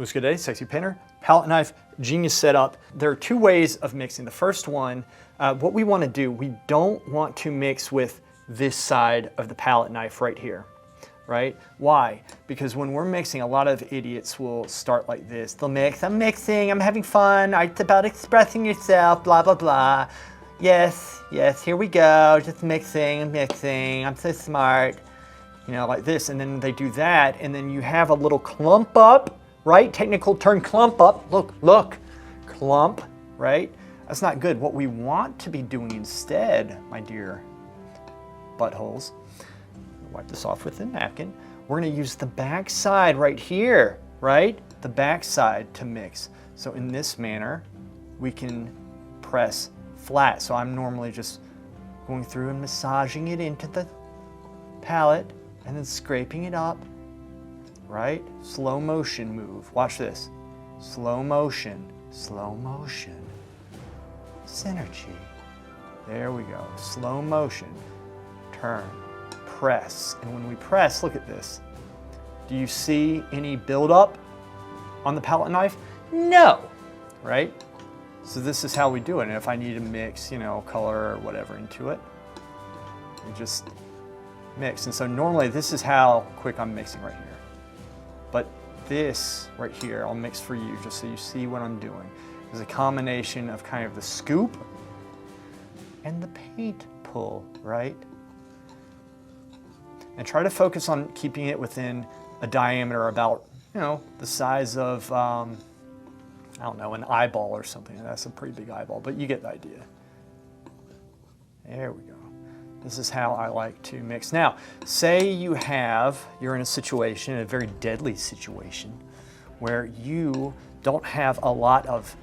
What's good day, sexy painter? Palette knife, genius setup. There are two ways of mixing. The first one, what we want to do, we don't want to mix with this side of the palette knife right here, right? Why? Because when we're mixing, a lot of idiots will start like this. They'll mix, I'm mixing, I'm having fun, it's about expressing yourself, blah, blah, blah. Yes, here we go, just mixing, I'm so smart. You know, like this, and then they do that, and then you have a little clump up, right? Technical term, clump up. Look, clump, right? That's not good. What we want to be doing instead, my dear buttholes, wipe this off with a napkin. We're gonna use the back side right here, right? The back side to mix. So in this manner, we can press flat. So I'm normally just going through and massaging it into the palette and then scraping it up. Right? Slow motion move. Watch this. Slow motion. Synergy. There we go. Slow motion. Turn. Press. And when we press, look at this. Do you see any buildup on the palette knife? No. Right? So this is how we do it. And if I need to mix, you know, color or whatever into it, we just mix. And so normally this is how quick I'm mixing right here. But this right here, I'll mix for you just so you see what I'm doing. Is a combination of kind of the scoop and the paint pull, right? And try to focus on keeping it within a diameter about, you know, the size of, I don't know, an eyeball or something. That's a pretty big eyeball, but you get the idea. There we go. This is how I like to mix. Now, say you're in a situation, a very deadly situation, where you don't have a lot of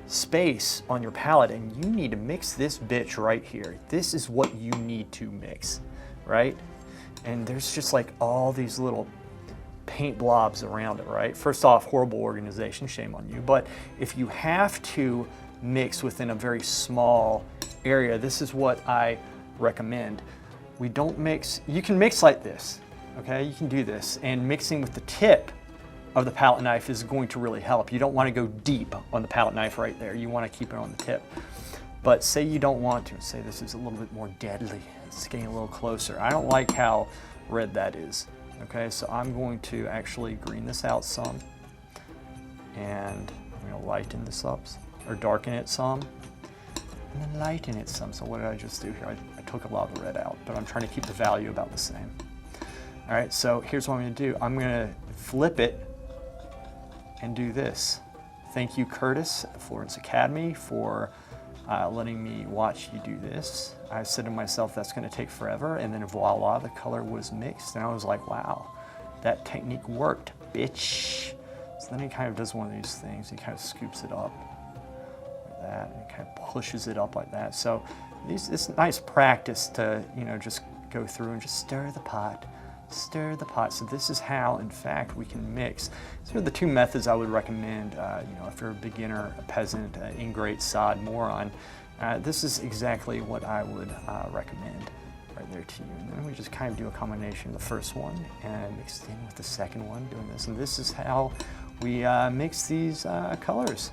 space on your palette and you need to mix this bitch right here. This is what you need to mix, right? And there's just like all these little paint blobs around it, right? First off, horrible organization, shame on you. But if you have to mix within a very small area, this is what I recommend. We don't mix, you can mix like this, okay? You can do this, and mixing with the tip of the palette knife is going to really help. You don't want to go deep on the palette knife right there. You want to keep it on the tip. But say you don't want to, say this is a little bit more deadly. It's getting a little closer. I don't like how red that is, okay? So I'm going to actually green this out some, and I'm going to lighten this up, or darken it some, and then lighten it some. So what did I just do here? I took a lot of the red out, but I'm trying to keep the value about the same. All right, so here's what I'm gonna do. I'm gonna flip it and do this. Thank you, Curtis at Florence Academy, for letting me watch you do this. I said to myself, that's gonna take forever, and then voila, the color was mixed, and I was like, wow, that technique worked, bitch. So then he kind of does one of these things. He kind of scoops it up like that, and kind of pushes it up like that. So it's nice practice to, you know, just go through and just stir the pot. So this is how, in fact, we can mix. These are the two methods I would recommend, you know, if you're a beginner, a peasant, ingrate, sod, moron. This is exactly what I would recommend right there to you. And then we just kind of do a combination of the first one and mix it in with the second one, doing this. And this is how we mix these colors.